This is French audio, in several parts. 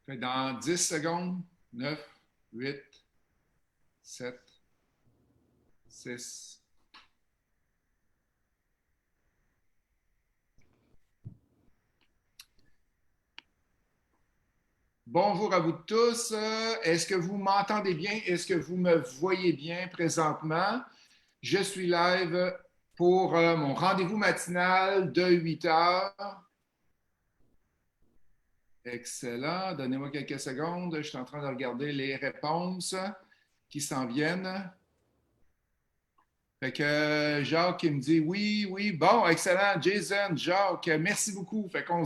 Fait dans 10 secondes, 9, 8, 7, 6. Bonjour à vous tous. Est-ce que vous m'entendez bien? Est-ce que vous me voyez bien présentement? Je suis live pour mon rendez-vous matinal de 8 heures. Excellent. Donnez-moi quelques secondes. Je suis en train de regarder les réponses qui s'en viennent. Fait que Jacques qui me dit oui, oui. Bon, excellent. Jason, Jacques, merci beaucoup. Fait qu'on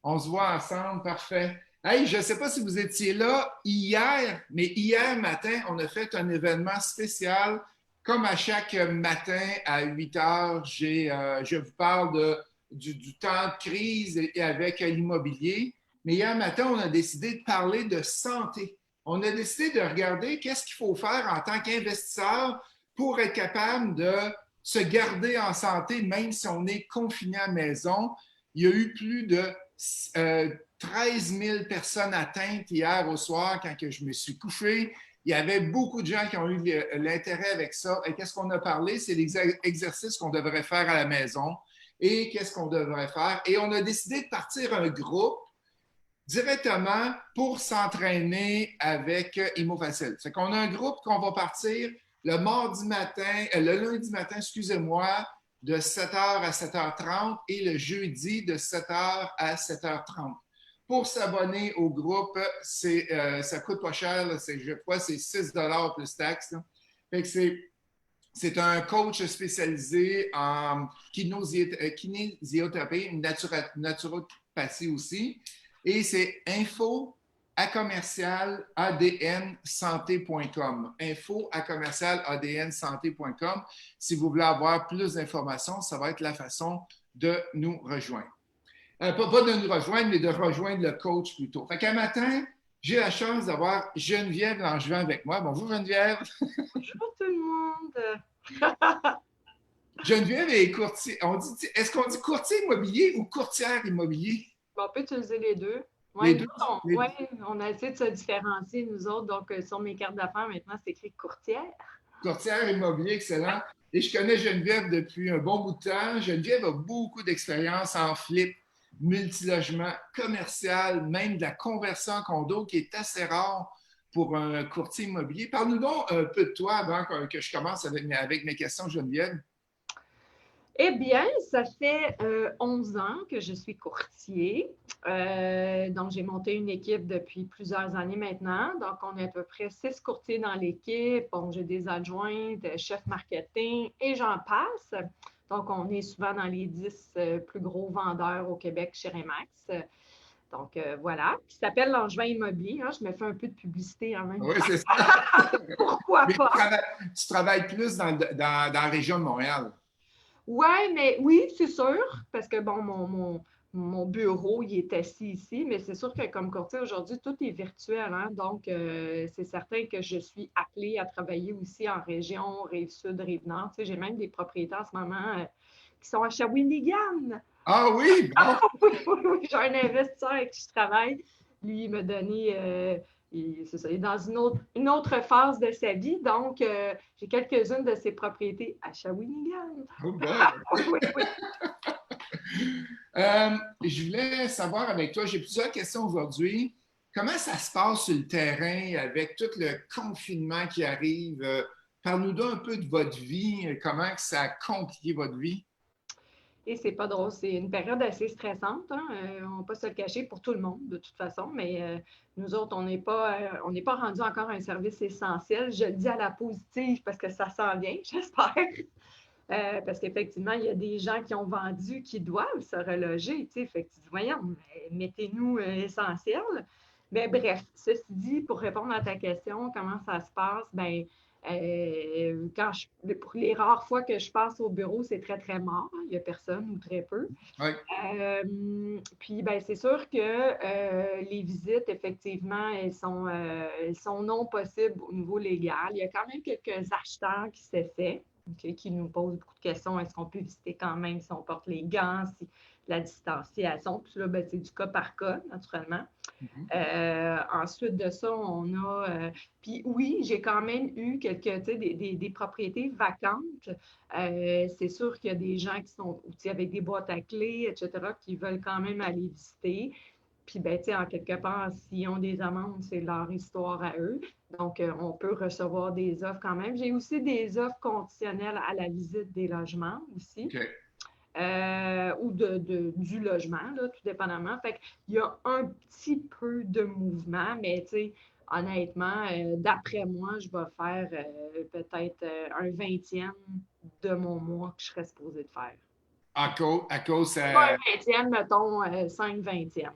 on se voit ensemble. Parfait. Hey, je ne sais pas si vous étiez là hier, mais hier matin, on a fait un événement spécial. Comme à chaque matin à 8 heures, je vous parle du temps de crise et avec l'immobilier. Mais hier matin, on a décidé de parler de santé. On a décidé de regarder qu'est-ce qu'il faut faire en tant qu'investisseur pour être capable de se garder en santé, même si on est confiné à la maison. Il y a eu plus de 13 000 personnes atteintes hier au soir quand je me suis couché. Il y avait beaucoup de gens qui ont eu l'intérêt avec ça. Et qu'est-ce qu'on a parlé? C'est les exercices qu'on devrait faire à la maison et qu'est-ce qu'on devrait faire. Et on a décidé de partir un groupe directement pour s'entraîner avec ImoFacil. C'est qu'on a un groupe qu'on va partir le mardi matin, le lundi matin, excusez-moi, de 7h à 7h30 et le jeudi de 7h à 7h30. Pour s'abonner au groupe, ça coûte pas cher, je crois que c'est 6 plus taxes. Fait que c'est un coach spécialisé en kinésiothérapie, naturopathie aussi. Et c'est info à commercial adnsanté.com. Info à commercial adnsanté.com. Si vous voulez avoir plus d'informations, ça va être la façon de nous rejoindre. Pas de nous rejoindre, mais de rejoindre le coach plutôt. Fait qu'un matin, j'ai la chance d'avoir Geneviève Langevin avec moi. Bonjour Geneviève. Bonjour tout le monde. Geneviève est courtier. Est-ce qu'on dit courtier immobilier ou courtière immobilier? Bon, on peut utiliser les deux. Les Ouais, deux. on a essayé de se différencier, nous autres. Donc, sur mes cartes d'affaires, maintenant, c'est écrit courtière. Courtière immobilier, excellent. Et je connais Geneviève depuis un bon bout de temps. Geneviève a beaucoup d'expérience en flip, multilogement, commercial, même de la conversion en condo, qui est assez rare pour un courtier immobilier. Parle-nous donc un peu de toi avant que je commence avec mes questions, Geneviève. Eh bien, ça fait 11 ans que je suis courtier. Donc, j'ai monté une équipe depuis plusieurs années maintenant. Donc, on est à peu près 6 courtiers dans l'équipe. Bon, j'ai des adjointes, chefs marketing et j'en passe. Donc, on est souvent dans les 10 plus gros vendeurs au Québec chez Remax. Donc, voilà, qui s'appelle Langevin Immobilier. Hein, je me fais un peu de publicité en même Oui, temps. c'est ça. Pourquoi Mais pas? tu travailles plus dans la région de Montréal. Ouais, mais oui, c'est sûr, parce que bon, mon bureau, il est assis ici, mais c'est sûr que comme courtier aujourd'hui, tout est virtuel, hein, donc c'est certain que je suis appelée à travailler aussi en région, Rive-Sud, Rive-Nord. Tu sais, j'ai même des propriétaires en ce moment qui sont à Shawinigan. Ah oui, bon. Oui, oui, oui, j'ai un investisseur avec qui je travaille. Lui, il m'a donné, c'est ça, il est dans une autre phase de sa vie, donc j'ai quelques-unes de ses propriétés à Shawinigan. Oh boy. Oui, oui, oui. Je voulais savoir avec toi, j'ai plusieurs questions aujourd'hui. Comment ça se passe sur le terrain avec tout le confinement qui arrive? Parle-nous un peu de votre vie, comment que ça a compliqué votre vie? Et c'est pas drôle, c'est une période assez stressante, hein? On ne va pas se le cacher pour tout le monde, de toute façon, mais nous autres, on n'est pas rendu encore un service essentiel. Je le dis à la positive parce que ça s'en vient, j'espère. Parce qu'effectivement, il y a des gens qui ont vendu qui doivent se reloger. Tu sais, fait que tu dis, voyons, mettez-nous essentiel. Mais bref, ceci dit, pour répondre à ta question, comment ça se passe? Ben, pour les rares fois que je passe au bureau, c'est très, très mort. Il n'y a personne ou très peu. Oui, Puis, ben, c'est sûr que les visites, effectivement, elles sont non possibles au niveau légal. Il y a quand même quelques acheteurs qui s'essaient. qui nous posent beaucoup de questions. Est-ce qu'on peut visiter quand même si on porte les gants, si la distanciation? Puis là, ben, c'est du cas par cas, naturellement. Ensuite de ça, on a... puis oui, j'ai quand même eu quelques, des propriétés vacantes. C'est sûr qu'il y a des gens qui sont avec des boîtes à clés, etc., qui veulent quand même aller visiter. Puis, ben, en quelque part, s'ils ont des amendes, c'est leur histoire à eux. Donc, on peut recevoir des offres quand même. J'ai aussi des offres conditionnelles à la visite des logements aussi. OK. Ou du logement, là, tout dépendamment. Fait qu'il y a un petit peu de mouvement, mais honnêtement, d'après moi, je vais faire peut-être un 20e de mon mois que je serais supposée de faire. À cause Pas un 20e, mettons 5/20e.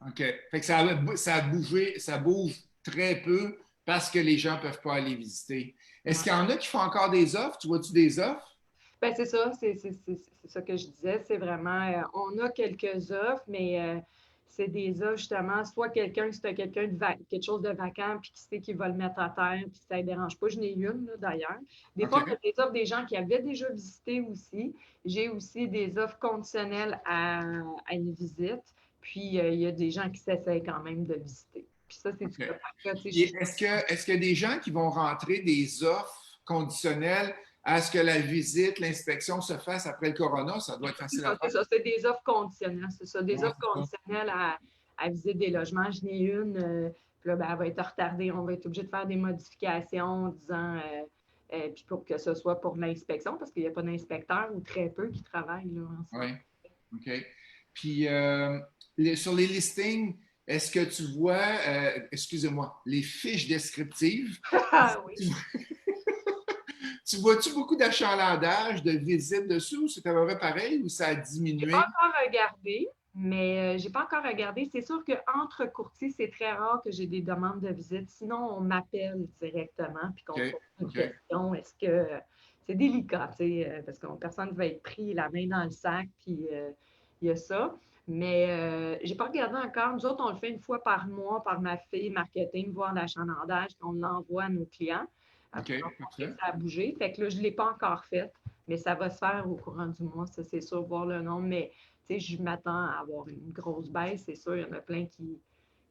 OK. Fait que ça a bougé, ça bouge très peu parce que les gens ne peuvent pas aller visiter. Est-ce qu'il y en a qui font encore des offres? Tu vois-tu des offres? Ben, c'est ça, c'est ça que je disais. C'est vraiment, on a quelques offres, mais c'est des offres justement, soit quelqu'un, si tu as quelqu'un quelque chose de vacant, puis qui sait qu'il va le mettre à terre, puis ça ne dérange pas. Je n'ai une, là, d'ailleurs. Des fois, on a des offres des gens qui avaient déjà visité aussi. J'ai aussi des offres conditionnelles à une visite. Puis, il y a des gens qui s'essayent quand même de visiter. Puis ça, c'est du cas par cas. Est-ce qu'il y a des gens qui vont rentrer des offres conditionnelles à ce que la visite, l'inspection se fasse après le corona? Ça doit être facile à faire. C'est ça, c'est des offres conditionnelles. C'est ça, des Ouais, offres conditionnelles à visite des logements. Je n'ai une, puis là, ben, elle va être retardée. On va être obligé de faire des modifications en disant, puis pour que ce soit pour l'inspection, parce qu'il n'y a pas d'inspecteur ou très peu qui travaillent là, ensemble. Oui, OK. Puis, sur les listings, est-ce que tu vois, excusez-moi, les fiches descriptives? Ah oui. Tu vois-tu beaucoup d'achalandage, de visites dessus, ou c'est à peu près pareil, ou ça a Je n'ai diminué? pas encore regardé, mais j'ai pas encore regardé. C'est sûr qu'entre courtiers, c'est très rare que j'ai des demandes de visite. Sinon, on m'appelle directement puis qu'on OK, pose une OK. question. Est-ce que c'est délicat, parce que personne ne va être pris la main dans le sac, puis il y a ça. Mais j'ai pas regardé encore. Nous autres, on le fait une fois par mois par ma fille marketing, voir l'achalandage, puis on l'envoie à nos clients. OK, Pour montrer parfait. que ça a bougé. Fait que là, je ne l'ai pas encore fait, mais ça va se faire au courant du mois, ça c'est sûr, voir le nombre. Mais je m'attends à avoir une grosse baisse, c'est sûr. Il y en a plein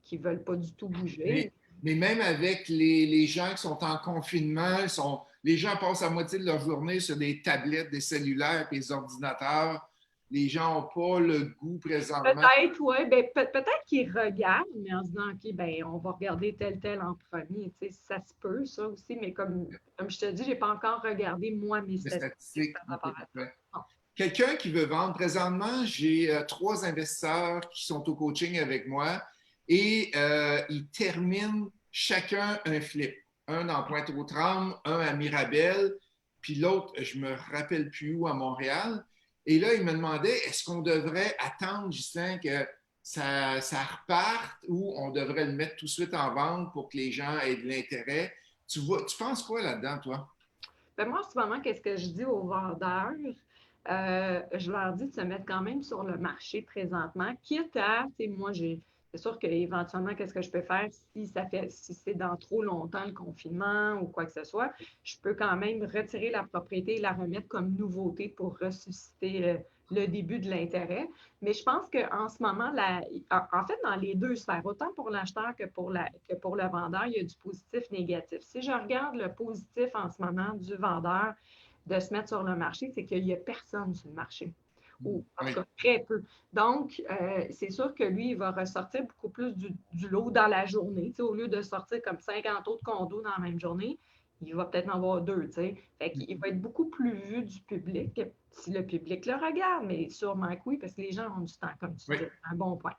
qui ne veulent pas du tout bouger. Mais même avec les gens qui sont en confinement, les gens passent la moitié de leur journée sur des tablettes, des cellulaires, des ordinateurs. Les gens n'ont pas le goût présentement. Peut-être, oui. Ben, peut-être qu'ils regardent, mais en se disant, OK, ben, on va regarder tel en premier. Ça se peut, ça aussi, mais comme je te dis, je n'ai pas encore regardé, moi, mes statistiques par rapport à ça. Quelqu'un qui veut vendre, présentement, j'ai 3 investisseurs qui sont au coaching avec moi et ils terminent chacun un flip. Un dans Pointe-aux-Trembles, un à Mirabel, puis l'autre, je ne me rappelle plus où, à Montréal. Et là, il me demandait, est-ce qu'on devrait attendre, Justin, que ça reparte ou on devrait le mettre tout de suite en vente pour que les gens aient de l'intérêt? Tu penses quoi là-dedans, toi? Ben, moi, en ce moment, qu'est-ce que je dis aux vendeurs? Je leur dis de se mettre quand même sur le marché présentement, quitte à, moi, c'est sûr qu'éventuellement, qu'est-ce que je peux faire si c'est dans trop longtemps le confinement ou quoi que ce soit, je peux quand même retirer la propriété et la remettre comme nouveauté pour ressusciter le début de l'intérêt. Mais je pense qu'en ce moment, en fait, dans les deux sphères, autant pour l'acheteur que pour le vendeur, il y a du positif négatif. Si je regarde le positif en ce moment du vendeur, de se mettre sur le marché, c'est qu'il n'y a personne sur le marché. Ou en tout cas, très peu. Donc, c'est sûr que lui, il va ressortir beaucoup plus du lot dans la journée. Au lieu de sortir comme 50 autres condos dans la même journée, il va peut-être en avoir 2. Fait qu'il va être beaucoup plus vu du public si le public le regarde, mais sûrement que oui, parce que les gens ont du temps, comme tu dis, un bon point.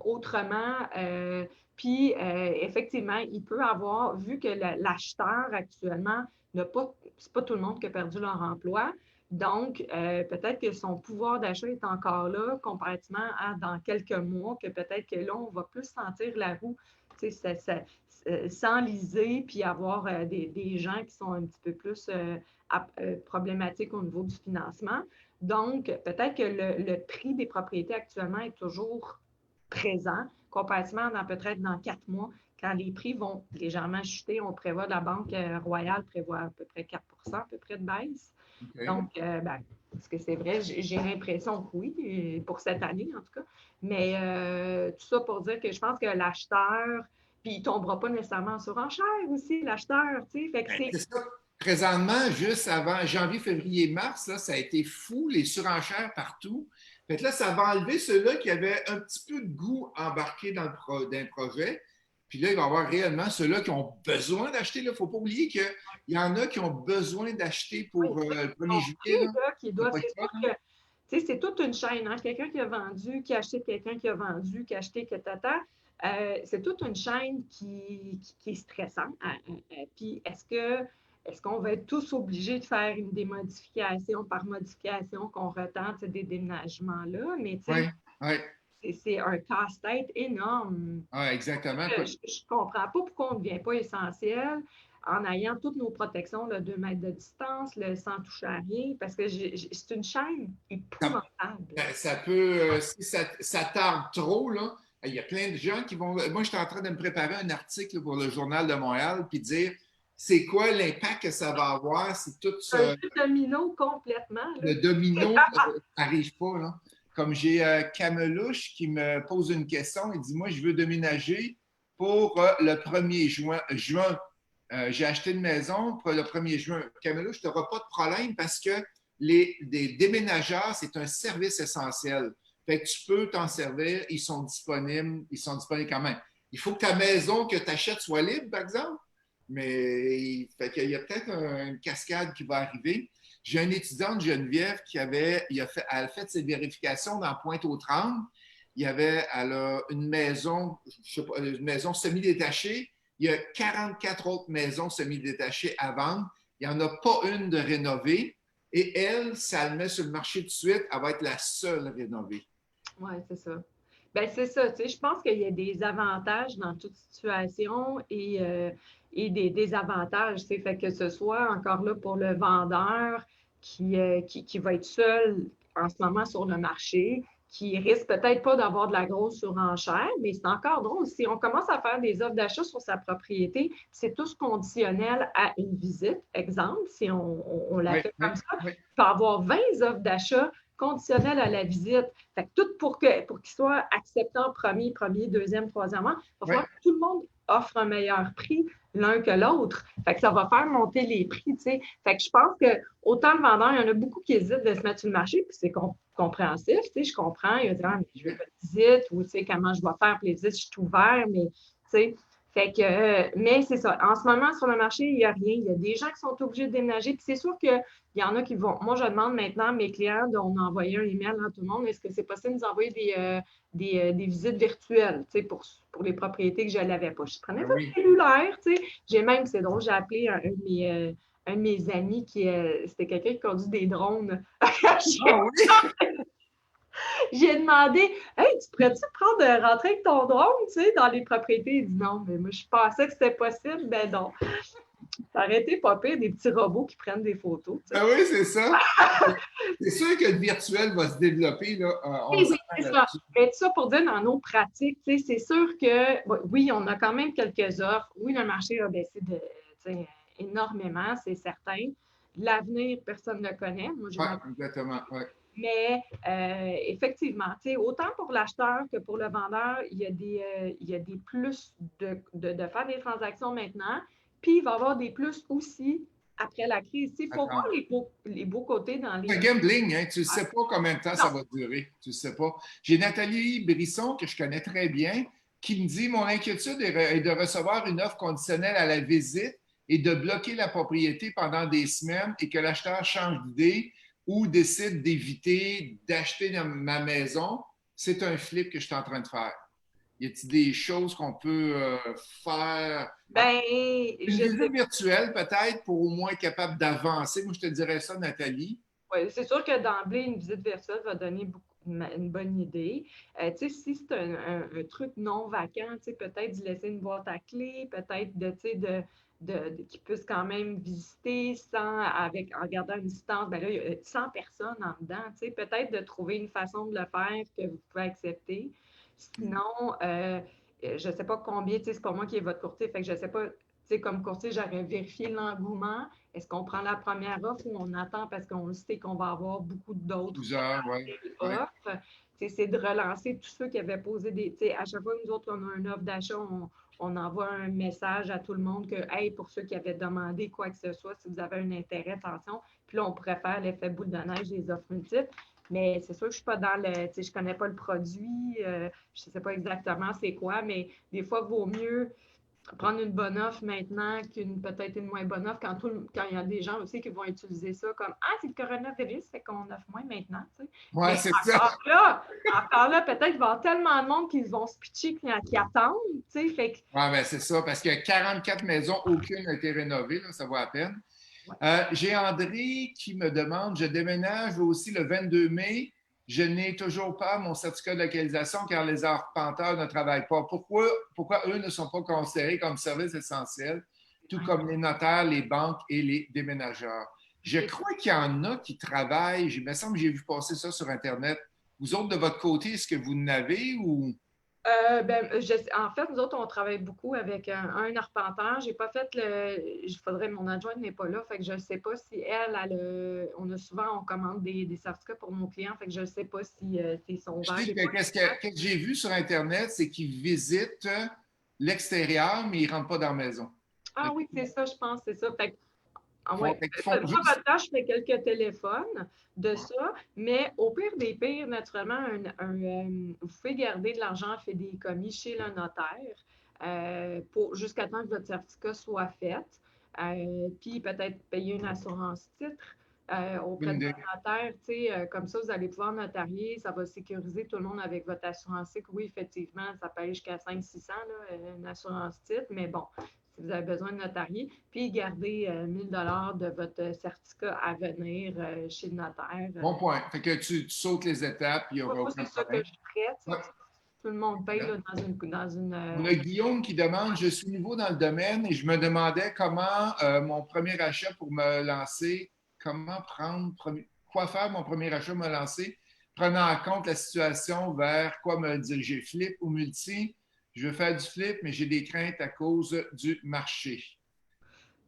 Autrement, puis effectivement, il peut avoir, vu que l'acheteur actuellement c'est pas tout le monde qui a perdu leur emploi. Donc, peut-être que son pouvoir d'achat est encore là, comparativement à dans quelques mois, que peut-être que là, on va plus sentir la roue s'enliser, puis avoir des gens qui sont un petit peu plus problématiques au niveau du financement. Donc, peut-être que le prix des propriétés actuellement est toujours présent, comparativement peut-être dans 4 mois, quand les prix vont légèrement chuter. On prévoit, la Banque royale prévoit à peu près 4 à peu près de baisse. OK. Donc, est-ce que c'est vrai? J'ai l'impression que oui, pour cette année en tout cas. Mais tout ça pour dire que je pense que l'acheteur, puis il ne tombera pas nécessairement en surenchère aussi, l'acheteur, tu sais. Fait que c'est C'est ça. Présentement, juste avant janvier, février, mars, là, ça a été fou, les surenchères partout. Fait que là, ça va enlever ceux-là qui avaient un petit peu de goût embarqué dans le projet. Puis là, il va y avoir réellement ceux-là qui ont besoin d'acheter. Il ne faut pas oublier qu'il y en a qui ont besoin d'acheter oui, pour le 1er compris, juillet. Là. là, c'est Pas sûr que c'est toute une chaîne. Hein? Quelqu'un qui a vendu, qui a acheté quelqu'un qui a vendu, qui a acheté, que tata. C'est toute une chaîne qui est stressante. Puis est-ce qu'on va être tous obligés de faire des modifications par modification qu'on retente des déménagements-là? Mais tu Oui, sais, oui, c'est un casse-tête énorme. ouais, exactement. Je ne comprends pas pourquoi on ne devient pas essentiel en ayant toutes nos protections, le 2 mètres de distance, le sans toucher à rien, parce que c'est une chaîne épouvantable. Ça peut, si ça tarde trop, là, il y a plein de gens qui vont. Moi, je suis en train de me préparer un article pour le Journal de Montréal, puis dire c'est quoi l'impact que ça va avoir si tout Un ce, jeu domino complètement. Là. le domino n'arrive pas. Là. Comme j'ai Camelouche qui me pose une question, il dit moi, je veux déménager pour le 1er juin. J'ai acheté une maison pour le 1er juin. Camelouche, tu n'auras pas de problème parce que les déménageurs, c'est un service essentiel. Fait que tu peux t'en servir, ils sont disponibles quand même. Il faut que ta maison que tu achètes soit libre, par exemple, mais fait qu'il y a peut-être une cascade qui va arriver. J'ai une étudiante, Geneviève, elle a fait ses vérifications dans Pointe-aux-Trembles. Elle a une maison, je sais pas, une maison semi-détachée. Il y a 44 autres maisons semi-détachées à vendre. Il n'y en a pas une de rénovée. Et elle, si elle le met sur le marché tout de suite, elle va être la seule rénovée. Oui, c'est ça. Ben, c'est ça, tu sais, je pense qu'il y a des avantages dans toute situation et des désavantages, tu sais, fait que ce soit encore là pour le vendeur qui va être seul en ce moment sur le marché, qui risque peut-être pas d'avoir de la grosse surenchère, mais c'est encore drôle. Si on commence à faire des offres d'achat sur sa propriété, c'est tous conditionnel à une visite. Exemple, si on l'a Oui, fait oui, comme ça, oui. il peut y avoir 20 offres d'achat conditionnel à la visite. Fait que tout pour qu'il soit accepté en premier, deuxième, troisièmement, il va Oui. falloir que tout le monde offre un meilleur prix l'un que l'autre. Fait que ça va faire monter les prix, tu sais. Fait que je pense que autant le vendeur, il y en a beaucoup qui hésitent de se mettre sur le marché, puis c'est compréhensif, tu sais, je comprends. Il va dire, ah, mais je veux pas de visite, ou tu sais, comment je vais faire pour les visites, je suis ouvert, mais tu sais, fait que, mais c'est ça. En ce moment, sur le marché, il n'y a rien. Il y a des gens qui sont obligés de déménager. Puis c'est sûr qu'il y en a qui vont. Moi, je demande maintenant à mes clients, on a envoyé un email à tout le monde. Est-ce que c'est possible de nous envoyer des visites virtuelles, tu sais, pour les propriétés que je n'avais pas? Je prenais Ah votre oui. cellulaire, tu sais. J'ai même, c'est drôle, j'ai appelé un de mes amis c'était quelqu'un qui conduit des drones. Ah oui. J'ai demandé, hey, tu pourrais-tu rentrer avec ton drone, tu sais, dans les propriétés? Il dit non, mais moi, je pensais que c'était possible. Ben non. Ça aurait été pas pire, des petits robots qui prennent des photos. Tu sais. Ah oui, c'est ça. C'est sûr que le virtuel va se développer, là. On Oui, oui, s'entend c'est ça. là-dessus. Mais tout ça pour dire dans nos pratiques, tu sais, c'est sûr que, oui, on a quand même quelques offres. Oui, le marché a baissé énormément, c'est certain. L'avenir, personne ne le connaît. Moi, j'ai Oui, ma exactement. Ouais. Mais effectivement, autant pour l'acheteur que pour le vendeur, il y a des plus de faire des transactions maintenant, puis il va y avoir des plus aussi après la crise. Il faut voir Attends. les beaux côtés dans C'est un les... gambling, hein? Tu ne sais pas combien de temps ça Non, va durer. Tu ne sais pas. J'ai Nathalie Brisson, que je connais très bien, qui me dit mon inquiétude est de recevoir une offre conditionnelle à la visite et de bloquer la propriété pendant des semaines et que l'acheteur change d'idée ou décide d'éviter d'acheter dans ma maison. C'est un flip que je suis en train de faire. Y a-t-il des choses qu'on peut faire? ben, Une je sais visite virtuelle, peut-être, pour au moins être capable d'avancer. Moi, je te dirais ça, Nathalie. pas. C'est sûr que d'emblée, une visite virtuelle va donner une bonne idée. Si c'est un truc non vacant, peut-être d'y laisser une boîte à clés, peut-être qu'ils puissent quand même visiter en gardant une distance. Ben là, il y a 100 personnes en dedans. Peut-être de trouver une façon de le faire que vous pouvez accepter. Sinon, je ne sais pas combien, c'est pas moi qui est votre courtier, fait que je ne sais pas, comme courtier, j'aurais vérifié l'engouement. Est-ce qu'on prend la première offre ou on attend parce qu'on sait qu'on va avoir beaucoup d'autres 12 heures, oui. Ouais. offres? C'est de relancer tous ceux qui avaient posé des. À chaque fois que nous autres, on a une offre d'achat, on envoie un message à tout le monde que, hey, pour ceux qui avaient demandé quoi que ce soit, si vous avez un intérêt, attention. Puis là, on pourrait faire l'effet boule de neige des offres multiples. Mais c'est sûr que je ne suis pas dans le. Je ne connais pas le produit, je ne sais pas exactement c'est quoi, mais des fois, il vaut mieux prendre une bonne offre maintenant qu'une peut-être une moins bonne offre quand il y a des gens aussi qui vont utiliser ça comme Ah, c'est le coronavirus, fait qu'on offre moins maintenant. Tu sais. Ouais, Mais c'est ça. encore là, peut-être qu'il va y avoir tellement de monde qu'ils vont se pitcher qui attendent. Tu sais, fait que, Oui, ben c'est ça, parce qu'il y a 44 maisons, aucune n'a été rénovée, là, ça vaut la peine. ouais. J'ai André qui me demande, je déménage aussi le 22 mai, je n'ai toujours pas mon certificat de localisation car les arpenteurs ne travaillent pas. Pourquoi eux ne sont pas considérés comme services essentiels, tout comme les notaires, les banques et les déménageurs? Je crois qu'il y en a qui travaillent, il me semble que j'ai vu passer ça sur Internet. Vous autres, de votre côté, est-ce que vous n'avez ou... En fait, nous autres, on travaille beaucoup avec un arpenteur. J'ai pas fait il faudrait, mon adjointe n'est pas là, fait que je ne sais pas si on a souvent, on commande des certificats pour nos clients, fait que je ne sais pas si c'est son Je verre. sais que qu'est-ce que j'ai vu sur Internet, c'est qu'ils visitent l'extérieur, mais ils ne rentrent pas dans la maison. Ah oui, c'est ça, je pense, c'est ça. Fait que, Ils font faites pas juste... votre tâche, je fais quelques téléphones de ça, mais au pire des pires, naturellement, vous pouvez garder de l'argent fait des commis chez le notaire jusqu'à temps que votre certificat soit fait. Puis peut-être payer une assurance titre auprès de votre notaire. Comme ça, vous allez pouvoir notarier, ça va sécuriser tout le monde avec votre assurance titre. Oui, effectivement, ça paye jusqu'à 500-600, une assurance titre, mais bon, si vous avez besoin de notarier, puis garder 1000 $ de votre certificat à venir chez le notaire. Bon point. Fait que tu sautes les étapes, il n'y aura Moi, aucun c'est ça que problème. je ferais. Ouais. Tout le monde paye là, dans une On a Guillaume qui demande, je suis nouveau dans le domaine et je me demandais comment mon premier achat pour me lancer, quoi faire mon premier achat me lancer, prenant en compte la situation vers quoi me diriger, flip ou multi. Je veux faire du flip, mais j'ai des craintes à cause du marché.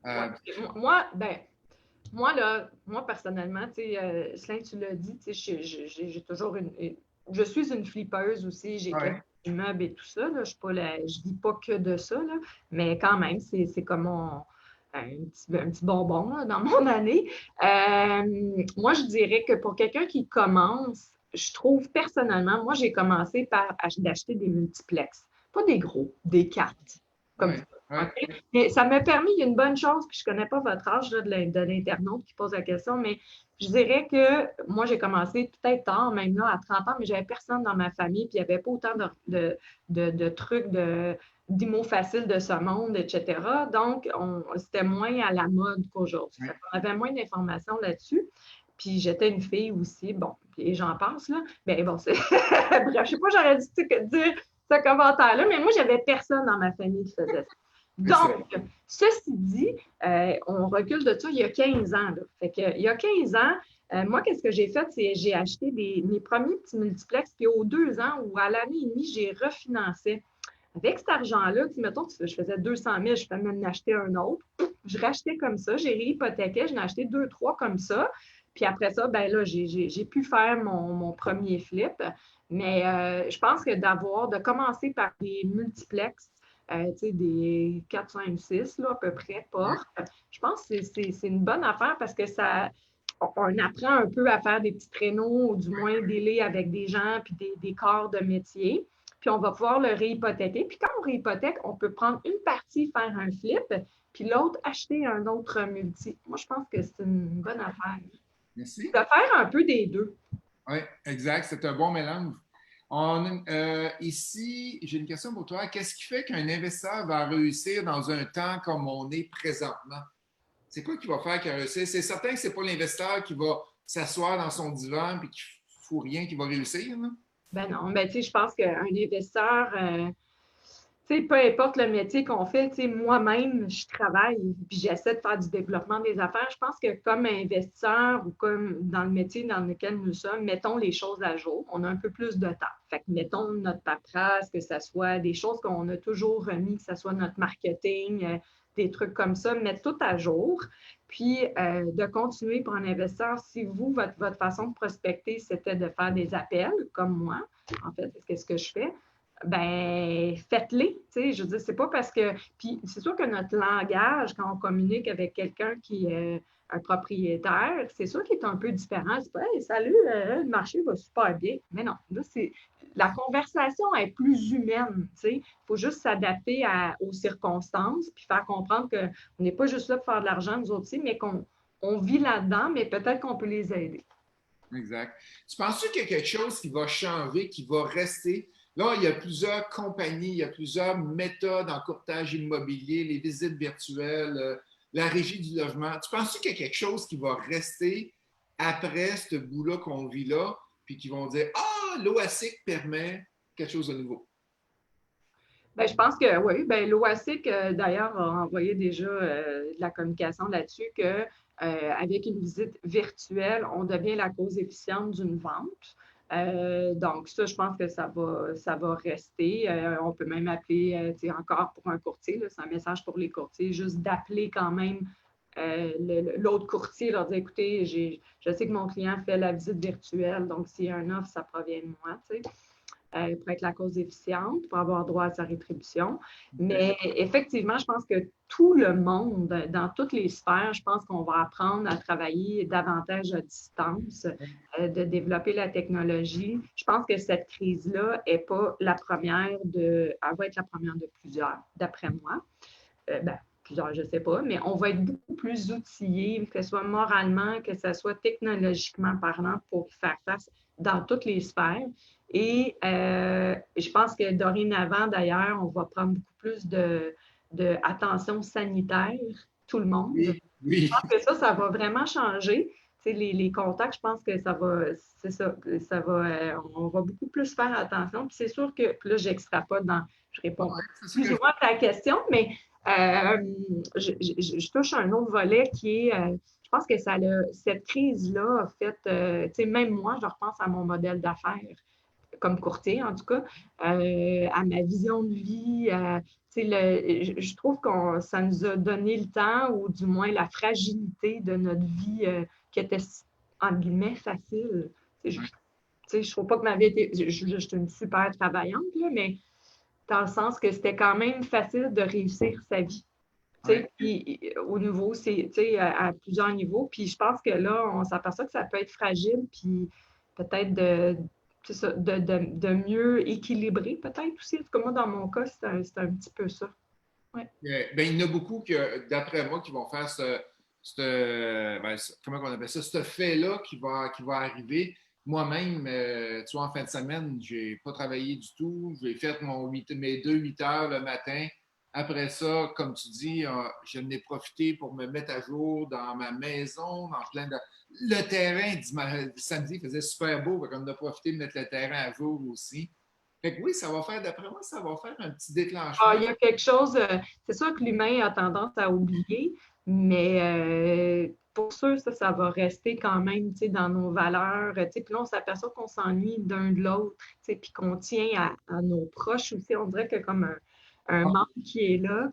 Moi, personnellement, Céline, tu l'as dit, j'ai toujours je suis une flippeuse aussi, j'ai quelques immeubles et tout ça. Là, je dis pas que de ça, là, mais quand même, c'est comme un petit bonbon là, dans mon année. Moi, je dirais que pour quelqu'un qui commence, je trouve personnellement, moi, j'ai commencé par d'acheter des multiplex. Pas des gros, des cartes. Comme ça. Okay? Mais ça m'a permis, il y a une bonne chose, puis je ne connais pas votre âge là, de l'internaute qui pose la question, mais je dirais que moi, j'ai commencé peut-être tard, même là, à 30 ans, mais j'avais personne dans ma famille, puis il n'y avait pas autant de trucs d'IMO facile de ce monde, etc. Donc, c'était moins à la mode qu'aujourd'hui. On avait moins d'informations là-dessus. Puis j'étais une fille aussi, bon, et j'en pense, là. Mais bon, bref, je ne sais pas, j'aurais dû dire ce commentaire-là, mais moi, j'avais personne dans ma famille qui faisait ça. Donc, ceci dit, on recule de ça il y a 15 ans. Là. Fait que, il y a 15 ans, moi, qu'est-ce que j'ai fait? C'est j'ai acheté mes premiers petits multiplex, puis aux 2 ans ou à l'année et demie, j'ai refinancé. Avec cet argent-là, mettons, je faisais 200 000, je pouvais même en acheter un autre. Je rachetais comme ça, j'ai réhypothéqué, j'en ai acheté 2, 3 comme ça. Puis après ça, ben là, j'ai pu faire mon premier flip. Mais je pense que de commencer par des multiplex, des 4, 5, 6 là, à peu près portes, je pense que c'est une bonne affaire parce que on apprend un peu à faire des petits créneaux ou du moins délai avec des gens puis des corps de métier. Puis on va pouvoir le réhypothéquer. Puis quand on réhypothèque, on peut prendre une partie, faire un flip, puis l'autre, acheter un autre multi. Moi, je pense que c'est une bonne affaire. Merci. De faire un peu des deux. Oui, exact. C'est un bon mélange. Ici, j'ai une question pour toi. Qu'est-ce qui fait qu'un investisseur va réussir dans un temps comme on est présentement? C'est quoi qui va faire qu'il va réussir? C'est certain que ce n'est pas l'investisseur qui va s'asseoir dans son divan et qui ne fout rien qui va réussir. Là? Ben non, mais je pense qu'un investisseur, peu importe le métier qu'on fait, moi-même, je travaille puis j'essaie de faire du développement des affaires. Je pense que comme investisseur ou comme dans le métier dans lequel nous sommes, mettons les choses à jour. On a un peu plus de temps. Fait que mettons notre paperasse, que ce soit des choses qu'on a toujours remis, que ce soit notre marketing, des trucs comme ça, mettre tout à jour. puis de continuer pour un investisseur. Si vous, votre façon de prospecter, c'était de faire des appels, comme moi, en fait, c'est ce que je fais, ben faites-les. Je veux dire, c'est pas parce que. Puis c'est sûr que notre langage, quand on communique avec quelqu'un qui est un propriétaire, c'est sûr qu'il est un peu différent. C'est pas hey, salut, le marché va super bien. Mais non, là, c'est. La conversation est plus humaine. Il faut juste s'adapter aux circonstances puis faire comprendre qu'on n'est pas juste là pour faire de l'argent, nous autres aussi, mais qu'on vit là-dedans, mais peut-être qu'on peut les aider. Exact. Tu penses-tu qu'il y a quelque chose qui va changer, qui va rester? Là, il y a plusieurs compagnies, il y a plusieurs méthodes en courtage immobilier, les visites virtuelles, la régie du logement. Tu penses-tu qu'il y a quelque chose qui va rester après ce bout-là qu'on vit là, puis qui vont dire ah, l'OASIC permet quelque chose de nouveau? Ben, je pense que oui. Ben, l'OASIC, d'ailleurs, a envoyé déjà de la communication là-dessus que avec une visite virtuelle, on devient la cause efficiente d'une vente. Donc, ça, je pense que ça va rester. On peut même appeler, encore pour un courtier, c'est un message pour les courtiers, juste d'appeler quand même l'autre courtier, leur dire, écoutez, je sais que mon client fait la visite virtuelle, donc s'il y a un offre, ça provient de moi, pour être la cause efficiente, pour avoir droit à sa rétribution. Mais effectivement, je pense que tout le monde, dans toutes les sphères, je pense qu'on va apprendre à travailler davantage à distance, de développer la technologie. Je pense que cette crise-là n'est pas la première elle va être la première de plusieurs, d'après moi. Plusieurs, je ne sais pas, mais on va être beaucoup plus outillés, que ce soit moralement, que ce soit technologiquement parlant, pour faire face dans toutes les sphères. Et je pense que dorénavant, d'ailleurs, on va prendre beaucoup plus d'attention sanitaire, tout le monde. Oui, oui. Je pense que ça va vraiment changer. Les contacts, je pense que ça va, c'est ça va, on va beaucoup plus faire attention. Puis c'est sûr que, puis là, j'extrapole je réponds plus ou moins à ta question, mais je touche à un autre volet qui est, je pense que cette crise-là a fait, même moi, je repense à mon modèle d'affaires comme courtier, en tout cas, à ma vision de vie. Je trouve que ça nous a donné le temps, ou du moins la fragilité de notre vie qui était, entre guillemets, facile. Je ne trouve pas que ma vie était. Je suis une super travaillante, là, mais dans le sens que c'était quand même facile de réussir sa vie. Ouais. Puis, au niveau, à plusieurs niveaux. Puis je pense que là, on s'aperçoit que ça peut être fragile, puis peut-être de mieux équilibrer, peut-être aussi. En tout cas, moi, dans mon cas, c'est un petit peu ça. Ouais. Ben, il y en a beaucoup, d'après moi, qui vont faire comment on appelle ça, ce fait-là qui va arriver. Moi-même, tu vois, en fin de semaine, je n'ai pas travaillé du tout. J'ai fait mes 8 heures le matin. Après ça, comme tu dis, je n'ai profité pour me mettre à jour dans ma maison, dans plein de. Le terrain, samedi, faisait super beau, donc on a profité de mettre le terrain à jour aussi. Fait que oui, ça va faire, d'après moi, ça va faire un petit déclenchement. Il y a quelque chose, c'est sûr que l'humain a tendance à oublier, mais pour sûr, ça va rester quand même dans nos valeurs. Puis là, on s'aperçoit qu'on s'ennuie d'un de l'autre, puis qu'on tient à nos proches aussi. On dirait que comme un manque qui est là.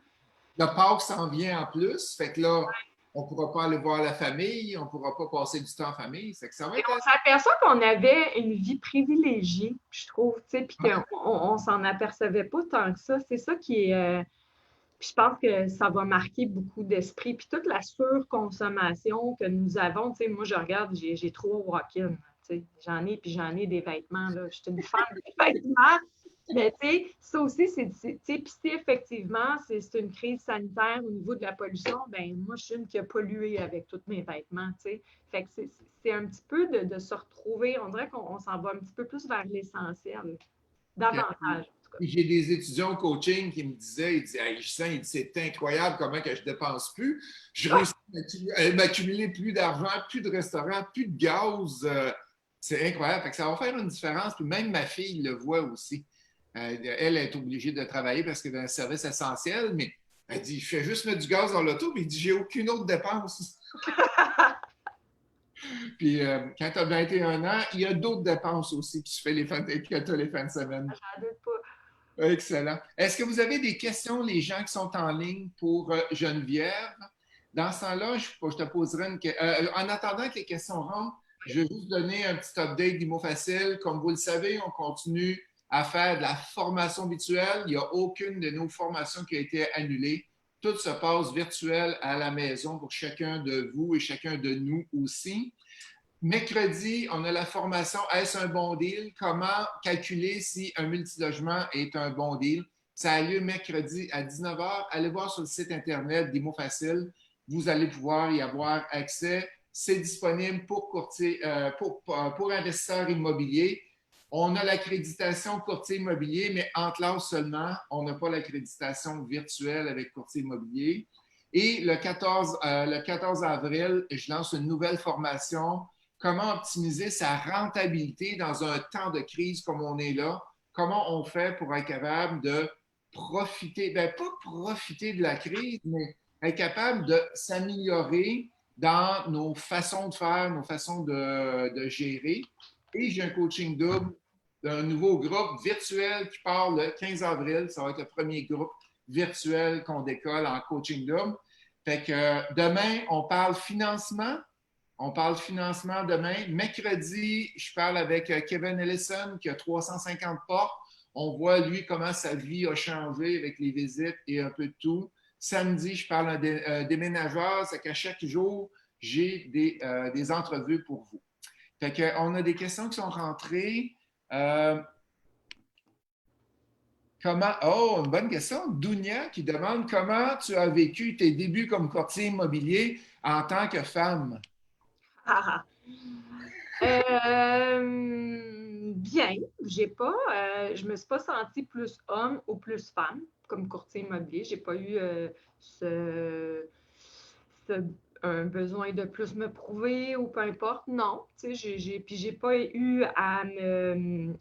Le Pâques s'en vient en plus, fait que là, on ne pourra pas aller voir la famille, on ne pourra pas passer du temps en famille. C'est que ça va être... Et on s'aperçoit qu'on avait une vie privilégiée, je trouve, puis qu'on ne s'en apercevait pas tant que ça. C'est ça qui est... Puis je pense que ça va marquer beaucoup d'esprit. Puis toute la surconsommation que nous avons, moi, je regarde, j'ai 3 walk-ins. J'en ai des vêtements. Là. Je suis une fan des vêtements. Mais ça aussi, puis si effectivement, c'est une crise sanitaire au niveau de la pollution, ben moi, je suis une qui a pollué avec tous mes vêtements. Fait que c'est un petit peu de se retrouver. On dirait qu'on s'en va un petit peu plus vers l'essentiel. Davantage. J'ai des étudiants au coaching qui me disaient, ils disaient, c'est incroyable comment que je dépense plus. Je réussis à m'accumuler plus d'argent, plus de restaurants, plus de gaz. C'est incroyable. Fait que ça va faire une différence. Puis même ma fille le voit aussi. Elle est obligée de travailler parce qu'elle a un service essentiel, mais elle dit, je fais juste mettre du gaz dans l'auto, puis il dit, j'ai aucune autre dépense. Puis quand tu as 21 ans, il y a d'autres dépenses aussi que tu as les fins de semaine. J'en doute pas. Excellent. Est-ce que vous avez des questions, les gens qui sont en ligne pour Geneviève? Dans ce temps-là, je te poserai en attendant que les questions rentrent, je vais juste donner un petit update d'Imo Facile. Comme vous le savez, on continue à faire de la formation virtuelle. Il n'y a aucune de nos formations qui a été annulée. Tout se passe virtuel à la maison pour chacun de vous et chacun de nous aussi. Mercredi, on a la formation Est-ce un bon deal? Comment calculer si un multilogement est un bon deal? Ça a lieu mercredi à 19h. Allez voir sur le site Internet d'Imo Facile. Vous allez pouvoir y avoir accès. C'est disponible pour courtier, pour investisseurs immobiliers. On a l'accréditation courtier immobilier, mais en classe seulement. On n'a pas l'accréditation virtuelle avec courtier immobilier. Et le 14 avril, je lance une nouvelle formation. Comment optimiser sa rentabilité dans un temps de crise comme on est là? Comment on fait pour être capable de profiter, bien pas profiter de la crise, mais être capable de s'améliorer dans nos façons de faire, nos façons de gérer. Et j'ai un coaching double d'un nouveau groupe virtuel qui part le 15 avril. Ça va être le premier groupe virtuel qu'on décolle en coaching double. Fait que demain, on parle financement. On parle financement demain. Mercredi, je parle avec Kevin Ellison qui a 350 portes. On voit, lui, comment sa vie a changé avec les visites et un peu de tout. Samedi, je parle à un déménageur. C'est qu'à chaque jour, j'ai des entrevues pour vous. Fait qu'on a des questions qui sont rentrées. Oh, une bonne question. Dounia qui demande comment tu as vécu tes débuts comme courtier immobilier en tant que femme. Ah, bien, je me suis pas sentie plus homme ou plus femme comme courtier immobilier. J'ai pas eu ce, ce- un besoin de plus me prouver ou peu importe. Non, tu sais, puis j'ai pas eu à me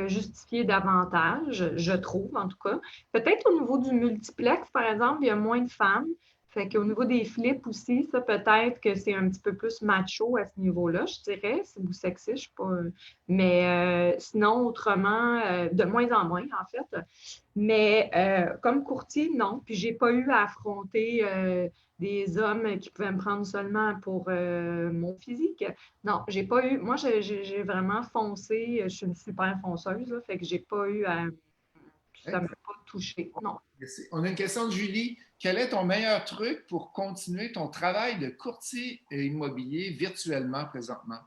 justifier davantage, je trouve en tout cas. Peut-être au niveau du multiplex, par exemple, il y a moins de femmes. Fait qu'au niveau des flips aussi, ça peut-être que c'est un petit peu plus macho à ce niveau-là, je dirais, si vous sexiste, je sais pas. Mais sinon, autrement, de moins en moins, en fait. Mais comme courtier, non. Puis j'ai pas eu à affronter des hommes qui pouvaient me prendre seulement pour mon physique. Non, j'ai pas eu. Moi, j'ai vraiment foncé. Je suis une super fonceuse, là, fait que j'ai pas eu à. Ça m'a pas touché. Non. On a une question de Julie. Quel est ton meilleur truc pour continuer ton travail de courtier immobilier virtuellement présentement?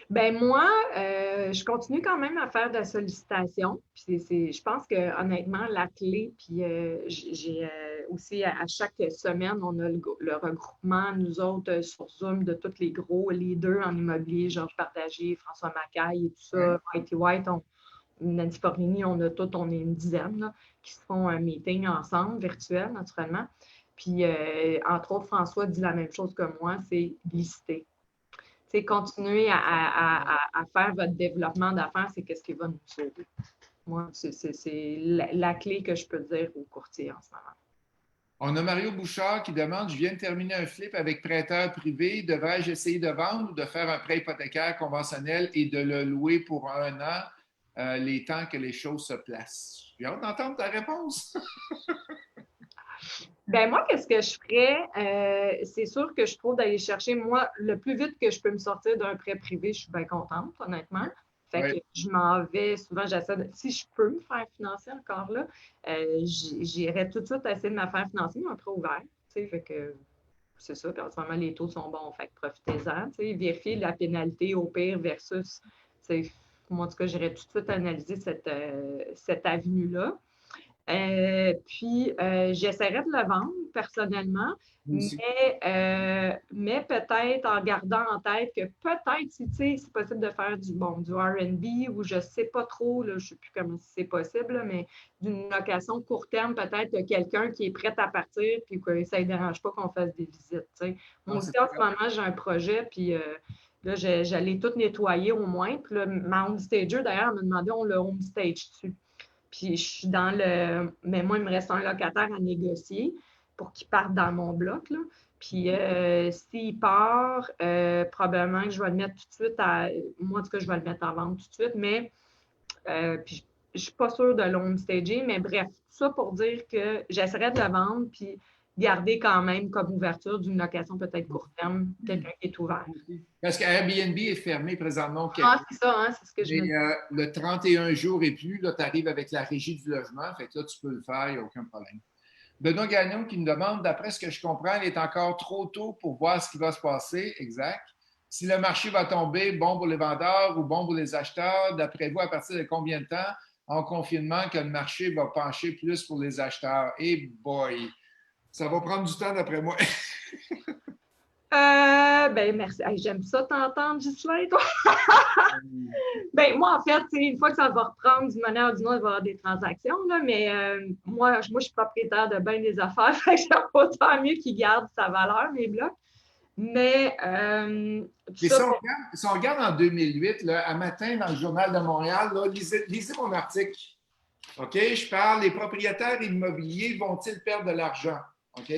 Ben moi, je continue quand même à faire de la sollicitation. Puis je pense que honnêtement, la clé, puis j'ai aussi à chaque semaine, on a le regroupement, nous autres, sur Zoom, de tous les gros leaders en immobilier, Georges Partagé, François Macaille et tout ça, Whitey White, Nancy Porrini, on est une dizaine là, qui se font un meeting ensemble, virtuel, naturellement. Puis, entre autres, François dit la même chose que moi, c'est liciter. C'est continuer à faire votre développement d'affaires, c'est ce qui va nous sauver. Moi, c'est la clé que je peux dire aux courtiers en ce moment. On a Mario Bouchard qui demande, je viens de terminer un flip avec prêteur privé, devrais-je essayer de vendre ou de faire un prêt hypothécaire conventionnel et de le louer pour un an, les temps que les choses se placent? J'ai hâte d'entendre ta réponse. Ben moi, qu'est-ce que je ferais? C'est sûr que je trouve d'aller chercher, moi, le plus vite que je peux me sortir d'un prêt privé, je suis bien contente, honnêtement. Fait que Oui. je m'en vais, souvent j'essaie si je peux me faire financer encore là, j'irai tout de suite essayer de me faire financer, mais un prêt ouvert. Tu sais, fait que c'est ça, puis en ce moment, les taux sont bons, fait que profitez-en. Tu sais, vérifiez la pénalité au pire versus, tu sais, moi, en tout cas, j'irai tout de suite analyser cette avenue-là. Puis, j'essaierai de le vendre personnellement, mais peut-être en gardant en tête que peut-être, si tu sais, c'est possible de faire du R&B ou je ne sais pas trop, là, je ne sais plus comment c'est possible, là, mais d'une location court terme, peut-être quelqu'un qui est prêt à partir puis que ça ne dérange pas qu'on fasse des visites. Tu sais. Moi Non, aussi, c'est en ce moment, j'ai un projet, puis là, j'allais tout nettoyer au moins. Puis là, ma homestager, d'ailleurs, elle m'a demandé on le homestage dessus. Puis je suis dans le. Mais moi, il me reste un locataire à négocier pour qu'il parte dans mon bloc. Là. Puis s'il part, probablement que je vais le mettre tout de suite à. Moi, en tout cas, je vais le mettre en vente tout de suite. Mais puis je ne suis pas sûre de l'homestager, mais bref, tout ça pour dire que j'essaierais de le vendre, puis garder quand même comme ouverture d'une location peut-être court terme, quelqu'un qui est ouvert. Parce que Airbnb est fermé présentement au Ah, Québec. c'est ça, hein, c'est ce que je me Mais dis. le 31 jours et plus, là, tu arrives avec la régie du logement. Fait que là, tu peux le faire, il n'y a aucun problème. Benoît Gagnon qui me demande, d'après ce que je comprends, il est encore trop tôt pour voir ce qui va se passer. Exact. Si le marché va tomber, bon pour les vendeurs ou bon pour les acheteurs, d'après vous, à partir de combien de temps en confinement que le marché va pencher plus pour les acheteurs? Et boy, ça va prendre du temps d'après moi. Ben merci. Hey, j'aime ça t'entendre, Ghislain, toi. Ben, moi, en fait, une fois que ça va reprendre d'une manière ou d'une autre, il va y avoir des transactions, là, mais moi, je suis propriétaire de bien des affaires, fait que j'aime autant mieux qu'ils gardent sa valeur, mes blocs. Mais tout Et ça si on regarde en 2008, là, à matin, dans le Journal de Montréal, là, lisez mon article. OK? Je parle, les propriétaires immobiliers vont-ils perdre de l'argent? OK?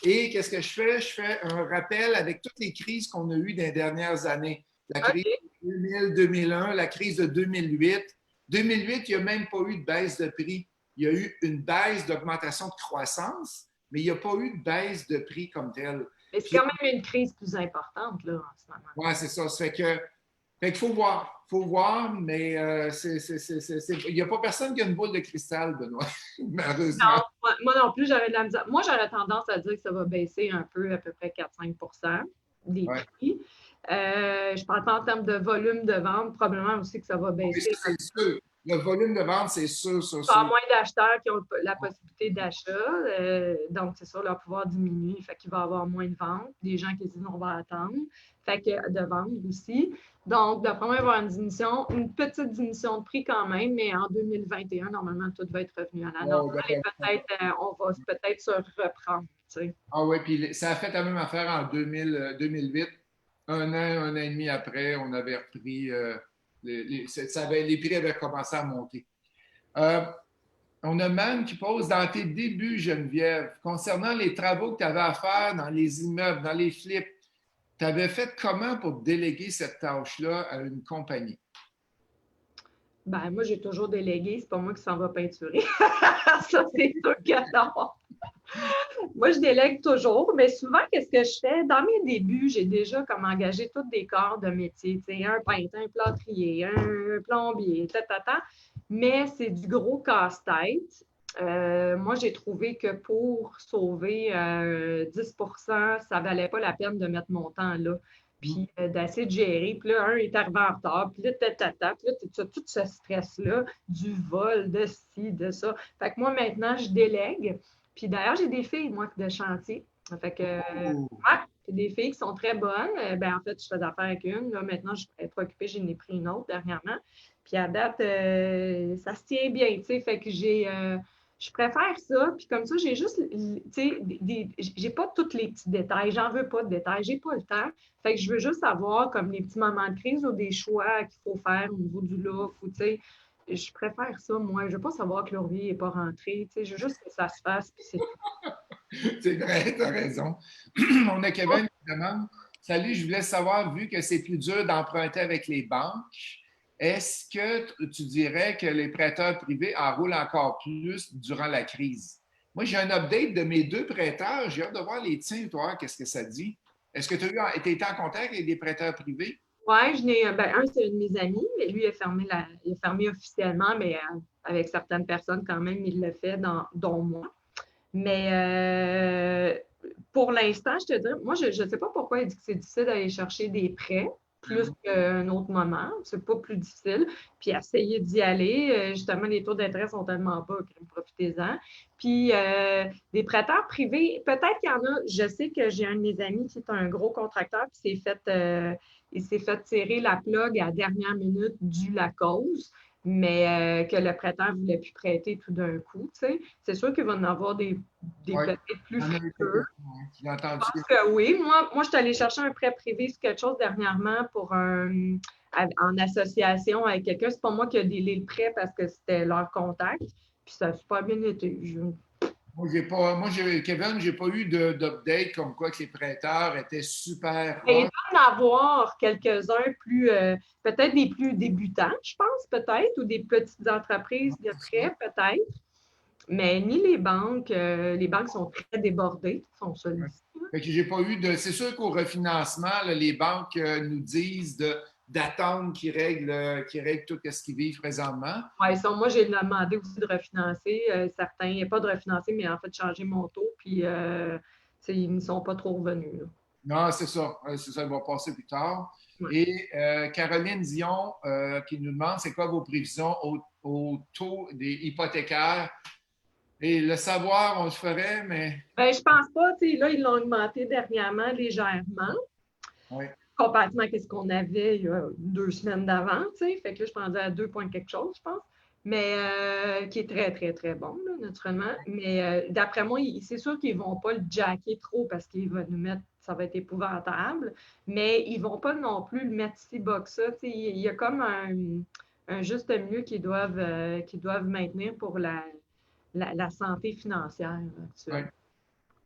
Et qu'est-ce que je fais? Je fais un rappel avec toutes les crises qu'on a eues dans les dernières années. La crise OK. de 2000-2001, la crise de 2008. 2008, il n'y a même pas eu de baisse de prix. Il y a eu une baisse d'augmentation de croissance, mais il n'y a pas eu de baisse de prix comme telle. Mais c'est quand même une crise plus importante, là, en ce moment. Oui, c'est ça. Ça fait qu'il faut voir. Il faut voir, mais il n'y a pas personne qui a une boule de cristal, Benoît, malheureusement. Non, moi non plus, j'aurais de la misère. Moi, j'aurais tendance à dire que ça va baisser un peu, à peu près 4-5 des Ouais. prix. Je parle pas en termes de volume de vente, probablement aussi que ça va Oui, baisser. ça, c'est sûr. Le volume de vente, c'est sûr, sûr, Il y a sûr. moins d'acheteurs qui ont la possibilité d'achat. Donc, c'est sûr, leur pouvoir diminue. Fait qu'il va y avoir moins de ventes. Des gens qui disent on va attendre. Fait que de vendre aussi. Donc, d'après moi, il va y avoir une petite diminution de prix quand même, mais en 2021, normalement, tout va être revenu à la Oh, normale et peut-être, on va peut-être se reprendre. Tu sais. ah oui, puis ça a fait la même affaire en 2008. Un an et demi après, on avait repris, les prix avaient commencé à monter. Euh, on a Man qui pose dans tes débuts, Geneviève, concernant les travaux que tu avais à faire dans les immeubles, dans les flips, tu avais fait comment pour déléguer cette tâche-là à une compagnie? Ben, moi, j'ai toujours délégué. C'est pas moi qui s'en va peinturer. Ça, c'est sûr que non. Moi, je délègue toujours, mais souvent, qu'est-ce que je fais? Dans mes débuts, j'ai déjà comme engagé tous des corps de métier, tu sais, un peintre, un plâtrier, un plombier, ta. Mais c'est du gros casse-tête. Moi, j'ai trouvé que pour sauver 10 ça ne valait pas la peine de mettre mon temps là. Puis d'essayer de gérer. Puis là, un est arrivé en retard. Puis là, Puis là, tu as tout ce stress-là du vol, de ci, de ça. Fait que moi, maintenant, je délègue. Puis d'ailleurs, j'ai des filles, moi, de chantier. Fait que, ouais, j'ai des filles qui sont très bonnes. Ben, en fait, je fais affaire avec une. Là, maintenant, je suis pas occupée, j'en ai pris une autre dernièrement. Puis à date, ça se tient bien, tu sais. Fait que je préfère ça. Puis comme ça, j'ai juste, tu sais, j'ai pas tous les petits détails. J'en veux pas de détails. J'ai pas le temps. Fait que je veux juste avoir comme les petits moments de crise ou des choix qu'il faut faire au niveau du look ou, tu sais, je préfère ça, moi. Je ne veux pas savoir que leur vie n'est pas rentrée. Tu sais, je veux juste que ça se fasse. Puis c'est... C'est vrai, tu as raison. On a Kevin qui demande, salut, je voulais savoir, vu que c'est plus dur d'emprunter avec les banques, est-ce que tu dirais que les prêteurs privés enroulent encore plus durant la crise? Moi, j'ai un update de mes deux prêteurs. J'ai hâte de voir les tiens, toi, qu'est-ce que ça dit? Est-ce que tu as été en contact avec des prêteurs privés? Oui, un, c'est un de mes amis, mais lui, il a fermé officiellement, mais avec certaines personnes, quand même, il le fait, dont moi. Mais pour l'instant, je te dirais, moi, je ne sais pas pourquoi il dit que c'est difficile d'aller chercher des prêts plus qu'un autre moment. C'est pas plus difficile. Puis essayer d'y aller. Justement, les taux d'intérêt sont tellement bas que profitez-en. Puis des prêteurs privés, peut-être qu'il y en a. Je sais que j'ai un de mes amis qui est un gros contracteur, puis il s'est fait tirer la plug à la dernière minute dû la cause, mais que le prêteur ne voulait plus prêter tout d'un coup. Tu sais. C'est sûr qu'il va en avoir des Oui, peut-être plus j'en ai fréquents. j'ai entendu. Je pense que oui. Moi, je suis allée chercher un prêt privé sur quelque chose dernièrement en association avec quelqu'un. C'est pas moi qui ai délai le prêt parce que c'était leur contact. Puis ça a super bien été. Kevin, j'ai pas eu d'update comme quoi que les prêteurs étaient super Et il rough. doit en avoir quelques-uns plus, peut-être des plus débutants, je pense, peut-être, ou des petites entreprises de prêt, peut-être. Mais ni les banques sont très débordées, sont sollicités. Fait que j'ai pas eu de. C'est sûr qu'au refinancement, là, les banques nous disent d'attendre qu'ils règlent tout ce qu'ils vivent présentement. Ouais, moi, j'ai demandé aussi de refinancer. Certains, pas de refinancer, mais en fait, changer mon taux. Puis, ils ne sont pas trop revenus. Là. Non, c'est ça. C'est ça, il va passer plus tard. Ouais. Et Caroline Dion qui nous demande c'est quoi vos prévisions au taux des hypothécaires. Et le savoir, on le ferait, mais. Ben, je pense pas. Là, ils l'ont augmenté dernièrement légèrement. Oui. Comparativement à ce qu'on avait il y a 2 semaines d'avant. Fait que là, je suis à 2 points quelque chose, je pense. Mais qui est très, très, très bon, là, naturellement. Mais d'après moi, c'est sûr qu'ils ne vont pas le jacker trop parce qu'il va nous mettre, ça va être épouvantable. Mais ils ne vont pas non plus le mettre si bas que ça. Il y a comme un juste milieu qu'ils doivent maintenir pour la santé financière Oui. actuelle.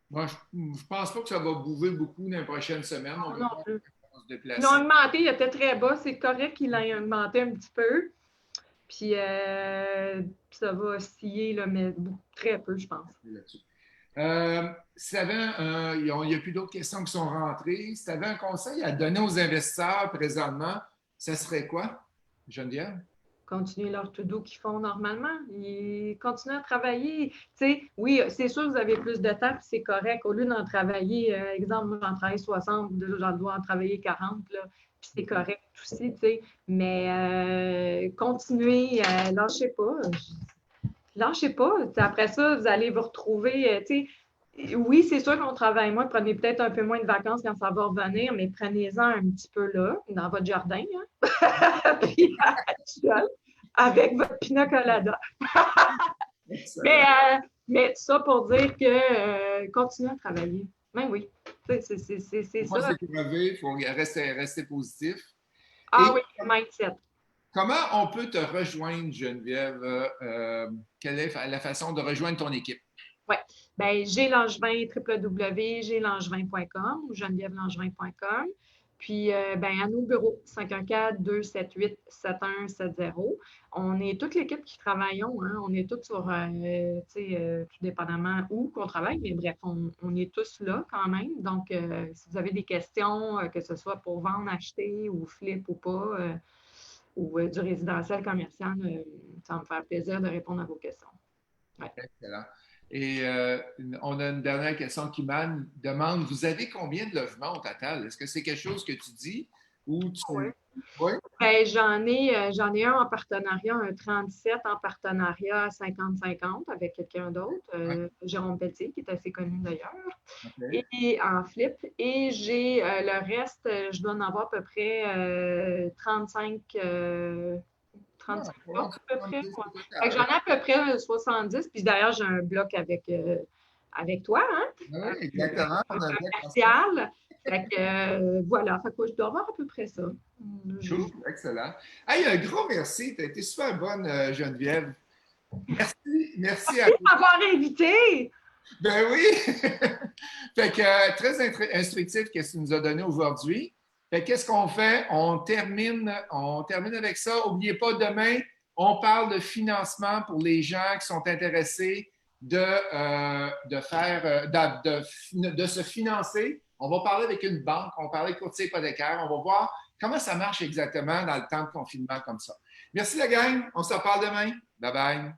Moi, je ne pense pas que ça va bouger beaucoup dans les prochaines semaines. On va Non voir plus. comment on va se Ils l'ont déplacer. augmenté, il était très bas. C'est correct qu'il l'ait augmenté un petit peu. Puis ça va osciller, là, mais très peu, je pense. Si tu avais il n'y a plus d'autres questions qui sont rentrées. Si tu avais un conseil à donner aux investisseurs présentement, ça serait quoi, Geneviève? Continuer leur to-do qu'ils font normalement. Ils continuent à travailler. Oui, c'est sûr que vous avez plus de temps, puis c'est correct. Au lieu d'en travailler, exemple, moi, j'en travaille 60, j'en dois en travailler 40, là, puis c'est correct aussi, Mais continuez, lâchez pas. Lâchez pas. Après ça, vous allez vous retrouver, oui, c'est sûr qu'on travaille moins. Prenez peut-être un peu moins de vacances quand ça va revenir, mais prenez-en un petit peu là, dans votre jardin, hein? Puis avec votre pina colada. mais, mais ça pour dire que continuez à travailler. Ben oui, c'est Il ne faut pas ça. se décourager, il faut rester positif. Ah Et oui, mindset. comment on peut te rejoindre, Geneviève? Quelle est la façon de rejoindre ton équipe? Oui. Ben, j'ai Langevin, www.glangevin.com ou genevièvelangevin.com. Puis, à nos bureaux, 514-278-7170. On est toute l'équipe qui travaillons, hein. On est tous sur, tout dépendamment où qu'on travaille, mais bref, on est tous là quand même. Donc, si vous avez des questions, que ce soit pour vendre, acheter ou flip ou pas, ou du résidentiel commercial, ça va me faire plaisir de répondre à vos questions. Ouais. Excellent. Et on a une dernière question qui demande, vous avez combien de logements au total? Est-ce que c'est quelque chose que tu dis ou Oui. tu... Oui? Ben, j'en ai un en partenariat, un 37 en partenariat à 50-50 avec quelqu'un d'autre, Jérôme Pelletier, qui est assez connu d'ailleurs, Okay. et en flip. Et j'ai le reste, je dois en avoir à peu près 35 blocs à peu près. Fait que j'en ai à peu près 70. Puis d'ailleurs, j'ai un bloc avec toi, hein? Oui, exactement. On a Commercial. Fait que voilà, fait que je dois avoir à peu près ça. Cool, excellent. Hey, un gros merci. Tu as été super bonne, Geneviève. Merci, merci à Merci de m'avoir invité. Ben oui! Fait que très instructif qu'est-ce que tu nous as donné aujourd'hui. Fait qu'est-ce qu'on fait? On termine avec ça. N'oubliez pas, demain, on parle de financement pour les gens qui sont intéressés de se financer. On va parler avec une banque, on va parler de courtier hypothécaire, on va voir comment ça marche exactement dans le temps de confinement comme ça. Merci la gang, on se reparle demain. Bye bye.